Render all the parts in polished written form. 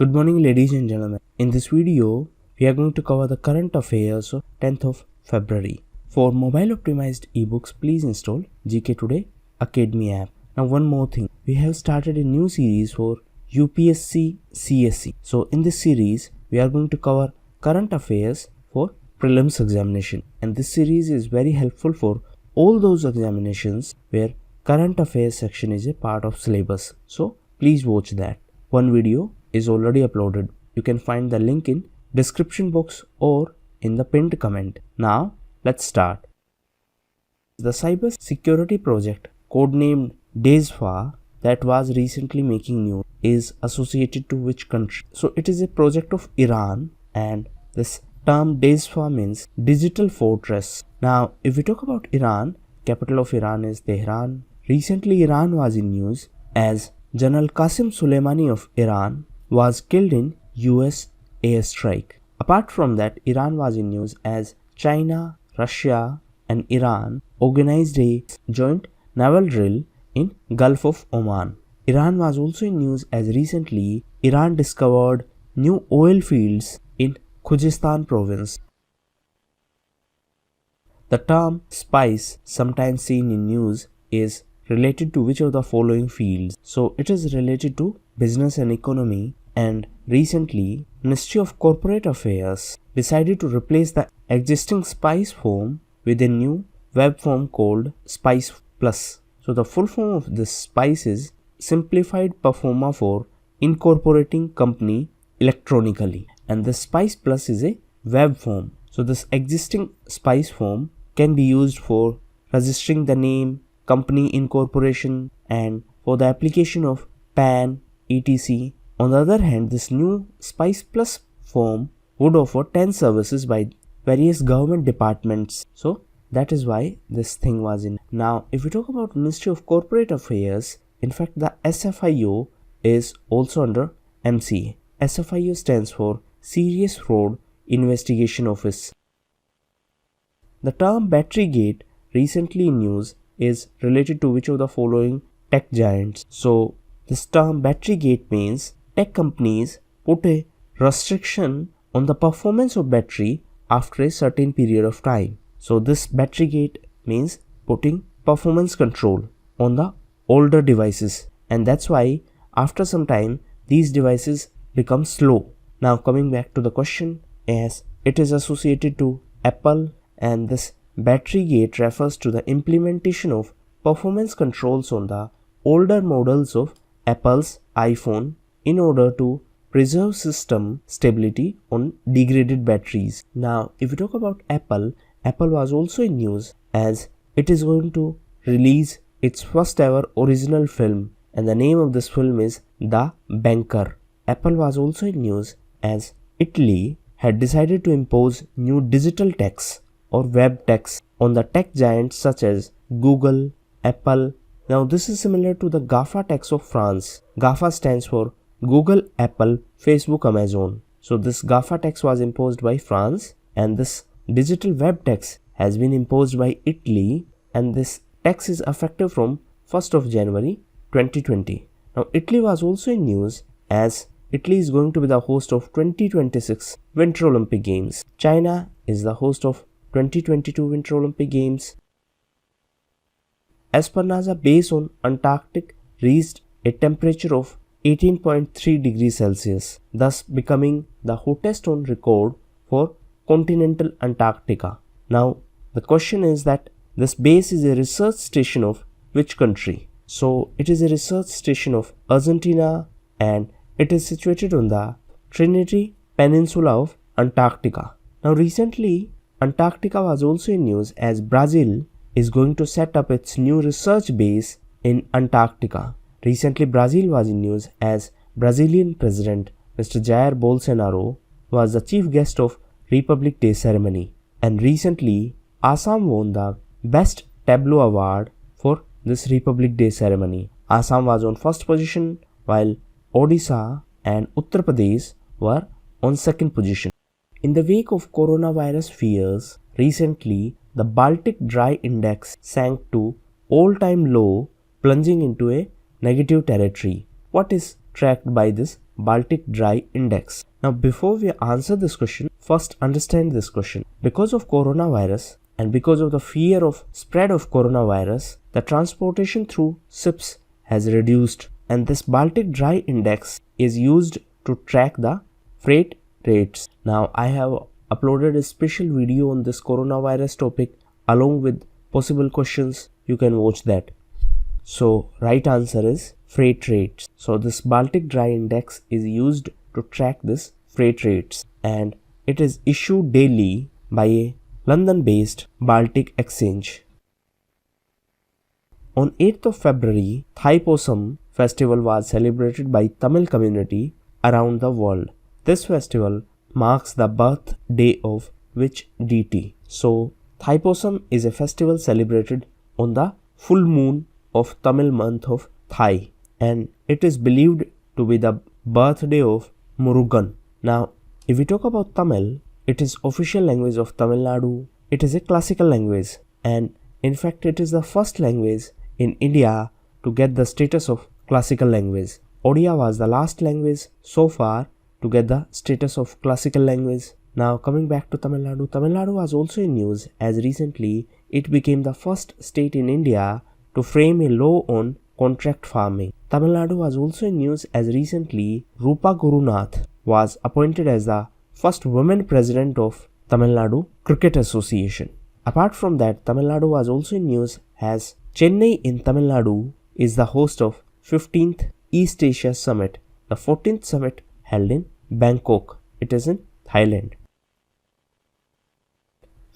Good morning, ladies and gentlemen. In this video, we are going to cover the current affairs of 10th of February. For mobile optimized ebooks, please install GKToday Academy app. Now one more thing, we have started a new series for UPSC CSE. So in this series, we are going to cover current affairs for prelims examination. And this series is very helpful for all those examinations where current affairs section is a part of syllabus. So please watch that. One video is already uploaded. You can find the link in description box or in the pinned comment. Now let's start. The Cybersecurity Project, codenamed DESFA, that was recently making news, is associated to which country? So it is a project of Iran, and this term DESFA means digital fortress. Now if we talk about Iran, capital of Iran is Tehran. Recently Iran was in news as General Qasim Soleimani of Iran was killed in US airstrike. Apart from that, Iran was in news as China, Russia and Iran organized a joint naval drill in Gulf of Oman. Iran was also in news as recently Iran discovered new oil fields in Khuzestan province. The term spice, sometimes seen in news, is related to which of the following fields? So it is related to business and economy, and recently Ministry of Corporate Affairs decided to replace the existing SPICE form with a new web form called SPICE Plus. So the full form of this SPICE is Simplified Performa for Incorporating Company Electronically, and the SPICE Plus is a web form. So this existing SPICE form can be used for registering the name, company incorporation, and for the application of PAN, etc. On the other hand, this new SPICE Plus form would offer 10 services by various government departments. So that is why this thing was in. Now if we talk about Ministry of Corporate Affairs, in fact the SFIO is also under MCA. SFIO stands for Serious Fraud Investigation Office. The term battery gate, recently in news, is related to which of the following tech giants? So this term battery gate means tech companies put a restriction on the performance of battery after a certain period of time. So this battery gate means putting performance control on the older devices, and that's why after some time these devices become slow. Now coming back to the question, as it is associated to Apple, and this battery gate refers to the implementation of performance controls on the older models of Apple's iPhone in order to preserve system stability on degraded batteries. Now if we talk about Apple was also in news as it is going to release its first ever original film, and the name of this film is The Banker. Apple was also in news as Italy had decided to impose new digital tax or web tax on the tech giants such as Google, Apple. Now this is similar to the GAFA tax of France. GAFA stands for Google, Apple, Facebook, Amazon. So this GAFA tax was imposed by France, and this digital web tax has been imposed by Italy, and this tax is effective from 1st of January 2020. Now Italy was also in news as Italy is going to be the host of 2026 Winter Olympic Games. China is the host of 2022 Winter Olympic Games. As per NASA, base on Antarctica reached a temperature of 18.3 degrees Celsius, thus becoming the hottest on record for continental Antarctica. Now the question is that this base is a research station of which country? So it is a research station of Argentina, and it is situated on the Trinity Peninsula of Antarctica. Now recently Antarctica was also in news as Brazil is going to set up its new research base in Antarctica. Recently Brazil was in news as Brazilian President Mr. Jair Bolsonaro was the chief guest of Republic Day ceremony, and recently Assam won the Best Tableau Award for this Republic Day ceremony. Assam was on first position while Odisha and Uttar Pradesh were on second position. In the wake of coronavirus fears, recently the Baltic Dry Index sank to all-time low, plunging into a negative territory. What is tracked by this Baltic Dry Index? Now before we answer this question, first understand this question. Because of coronavirus and because of the fear of spread of coronavirus, the transportation through ships has reduced, and this Baltic Dry Index is used to track the freight rates. Now I have uploaded a special video on this coronavirus topic along with possible questions. You can watch that. So right answer is freight rates. So this Baltic Dry Index is used to track this freight rates, and it is issued daily by a London-based Baltic exchange. On 8th of February, Thaipusam festival was celebrated by Tamil community around the world. This festival marks the birthday of which deity? So Thaipusam is a festival celebrated on the full moon of Tamil month of Thai, and it is believed to be the birthday of Murugan. Now, if we talk about Tamil, it is official language of Tamil Nadu. It is a classical language, and in fact it is the first language in India to get the status of classical language. Odia was the last language so far to get the status of classical language. Now coming back to Tamil Nadu, Tamil Nadu was also in news as recently it became the first state in India to frame a law on contract farming. Tamil Nadu was also in news as recently Rupa Gurunath was appointed as the first woman president of Tamil Nadu Cricket Association. Apart from that, Tamil Nadu was also in news as Chennai in Tamil Nadu is the host of 15th East Asia Summit, the 14th summit held in Bangkok. It is in Thailand.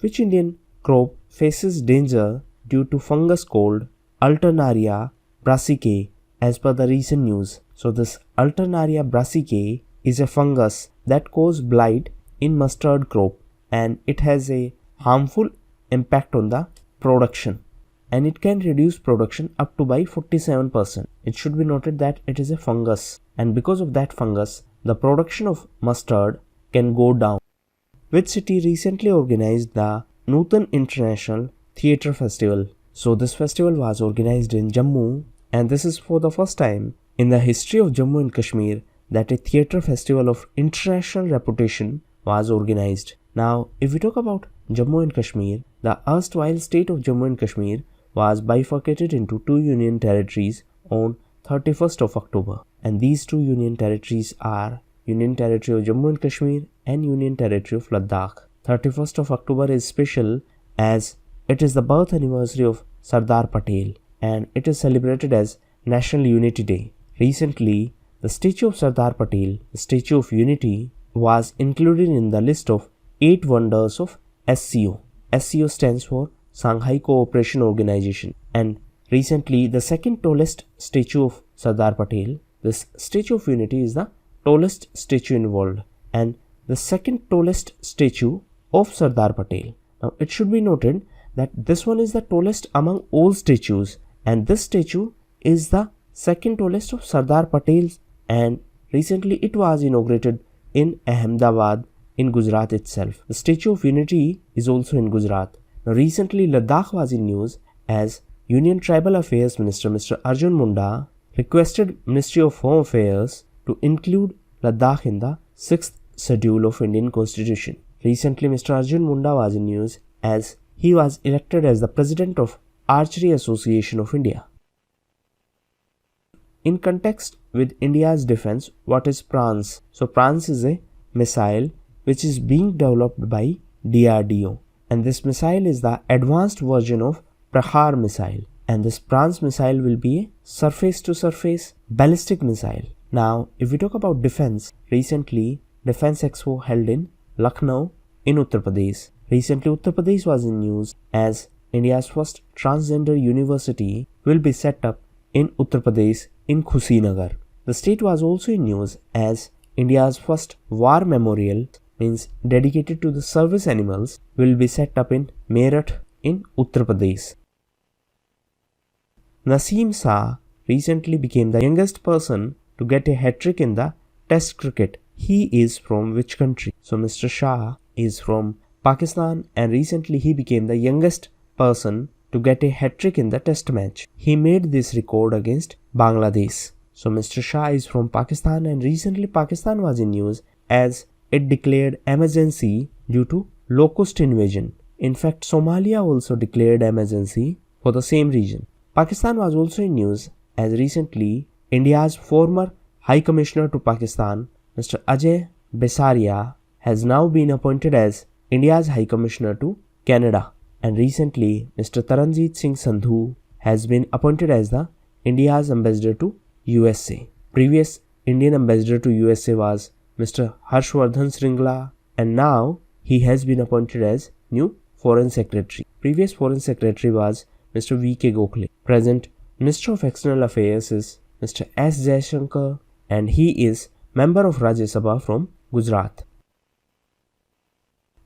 Which Indian crop faces danger due to fungus called Alternaria brassicae as per the recent news? So this Alternaria brassicae is a fungus that causes blight in mustard crop, and it has a harmful impact on the production, and it can reduce production up to by 47%. It should be noted that it is a fungus, and because of that fungus, the production of mustard can go down. Which city recently organized the Nutan International Theatre Festival? So this festival was organized in Jammu, and this is for the first time in the history of Jammu and Kashmir that a theatre festival of international reputation was organized. Now, if we talk about Jammu and Kashmir, the erstwhile state of Jammu and Kashmir was bifurcated into two union territories on 31st of October. And these two union territories are Union Territory of Jammu and Kashmir and Union Territory of Ladakh. 31st of October is special as it is the birth anniversary of Sardar Patel, and it is celebrated as National Unity Day. Recently, the statue of Sardar Patel, the Statue of Unity, was included in the list of 8 wonders of SCO. SCO stands for Shanghai Cooperation Organization, and recently the second tallest statue of Sardar Patel, this Statue of Unity, is the tallest statue in the world and the second tallest statue of Sardar Patel. Now it should be noted that this one is the tallest among all statues, and this statue is the second tallest of Sardar Patel's, and recently it was inaugurated in Ahmedabad in Gujarat itself. The Statue of Unity is also in Gujarat. Now recently Ladakh was in news as Union Tribal Affairs Minister Mr. Arjun Munda requested Ministry of Home Affairs to include Ladakh in the 6th schedule of Indian Constitution. Recently Mr. Arjun Munda was in news as he was elected as the President of Archery Association of India. In context with India's defense, what is PRANS? So PRANS is a missile which is being developed by DRDO, and this missile is the advanced version of Prahar missile, and this PRANS missile will be a surface-to-surface ballistic missile. Now, if we talk about defense, recently Defense Expo held in Lucknow in Uttar Pradesh. Recently Uttar Pradesh was in news as India's first transgender university will be set up in Uttar Pradesh in Kushinagar. The state was also in news as India's first war memorial, means dedicated to the service animals, will be set up in Meerut in Uttar Pradesh. Naseem Shah recently became the youngest person to get a hat-trick in the Test cricket. He is from which country? So Mr. Shah is from Pakistan, and recently he became the youngest person to get a hat-trick in the Test match. He made this record against Bangladesh. So Mr. Shah is from Pakistan, and recently Pakistan was in news as it declared emergency due to locust invasion. In fact, Somalia also declared emergency for the same region. Pakistan was also in news as recently India's former High Commissioner to Pakistan, Mr. Ajay Besaria, has now been appointed as India's High Commissioner to Canada. And recently, Mr. Taranjeet Singh Sandhu has been appointed as the India's Ambassador to USA. Previous Indian Ambassador to USA was Mr. Harshvardhan Sringla, and now he has been appointed as new Foreign Secretary. Previous Foreign Secretary was Mr. V.K. Gokhale. Present Minister of External Affairs is Mr. S. Jaishankar, and he is member of Rajya Sabha from Gujarat.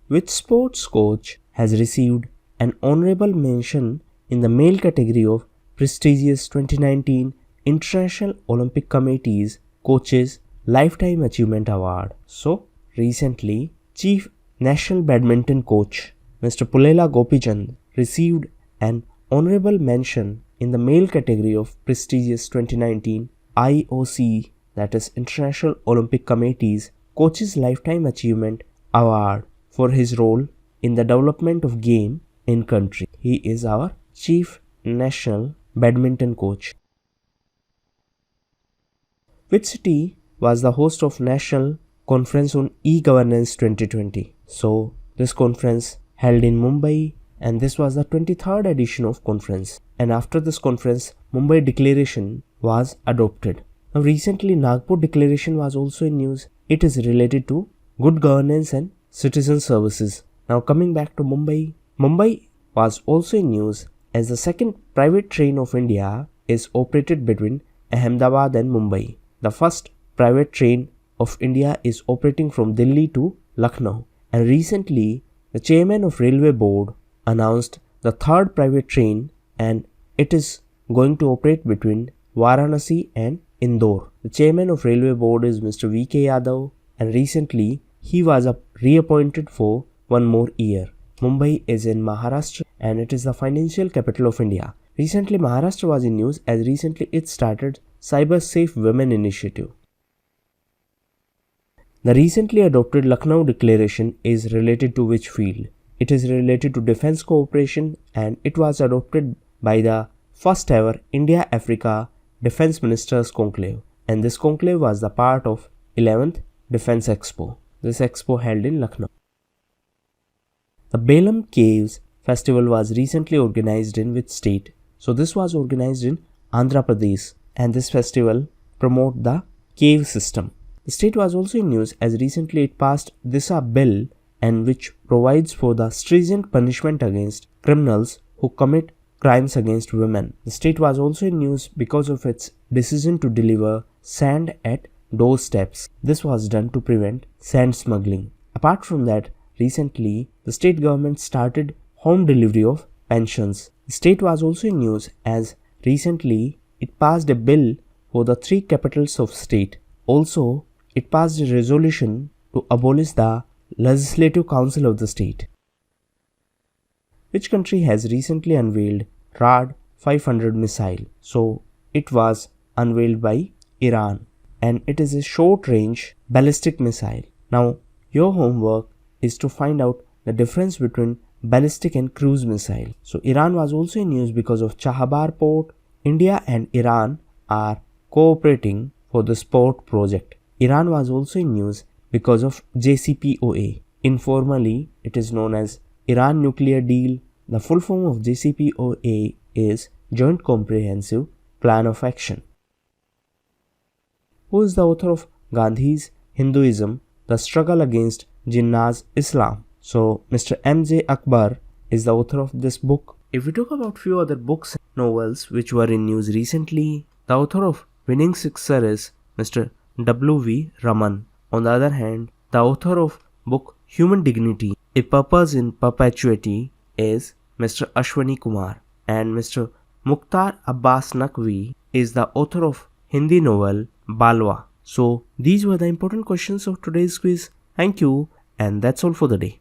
Which sports coach has received an honorable mention in the male category of prestigious 2019 International Olympic Committee's Coaches Lifetime Achievement Award? So, recently, Chief National Badminton Coach Mr. Pulela Gopichand received an honorable mention in the male category of prestigious 2019 IOC, that is International Olympic Committee's Coaches Lifetime Achievement Award for his role in the development of game in country. He is our Chief National Badminton Coach. Which city was the host of National Conference on E-Governance 2020? So, this conference held in Mumbai, and this was the 23rd edition of conference. And after this conference, Mumbai Declaration was adopted. Now recently, Nagpur Declaration was also in news. It is related to good governance and citizen services. Now coming back to Mumbai, Mumbai was also in news as the second private train of India is operated between Ahmedabad and Mumbai. The first private train of India is operating from Delhi to Lucknow, and recently the chairman of Railway Board announced the third private train, and it is going to operate between Varanasi and Indore. The chairman of Railway Board is Mr. V.K. Yadav, and recently he was reappointed for one more year. Mumbai is in Maharashtra, and it is the financial capital of India. Recently Maharashtra was in news as recently it started Cyber Safe Women Initiative. The recently adopted Lucknow Declaration is related to which field? It is related to defense cooperation, and it was adopted by the first ever India-Africa Defense Ministers Conclave, and this conclave was the part of 11th Defense Expo. This expo held in Lucknow. The Belem Caves Festival was recently organized in which state? So this was organized in Andhra Pradesh, and this festival promote the cave system. The state was also in news as recently it passed Disha bill, and which provides for the stringent punishment against criminals who commit crimes against women. The state was also in news because of its decision to deliver sand at doorsteps. This was done to prevent sand smuggling. Apart from that, recently the state government started home delivery of pensions. The state was also in news as recently it passed a bill for the 3 capitals of state. Also, it passed a resolution to abolish the Legislative Council of the state. Which country has recently unveiled RAD 500 missile? So it was unveiled by Iran, and it is a short-range ballistic missile. Now your homework is to find out the difference between ballistic and cruise missile. So Iran was also in news because of Chahabar port. India and Iran are cooperating for the port project. Iran was also in news because of JCPOA. Informally, it is known as Iran Nuclear Deal. The full form of JCPOA is Joint Comprehensive Plan of Action. Who is the author of Gandhi's Hinduism, The Struggle Against Jinnah's Islam? So, Mr. M.J. Akbar is the author of this book. If we talk about few other books and novels which were in news recently, the author of Winning Sixer is Mr. W.V. Raman. On the other hand, the author of book Human Dignity, A Purpose in Perpetuity is Mr. Ashwani Kumar, and Mr. Mukhtar Abbas Naqvi is the author of Hindi novel Balwa. So these were the important questions of today's quiz. Thank you, and that's all for the day.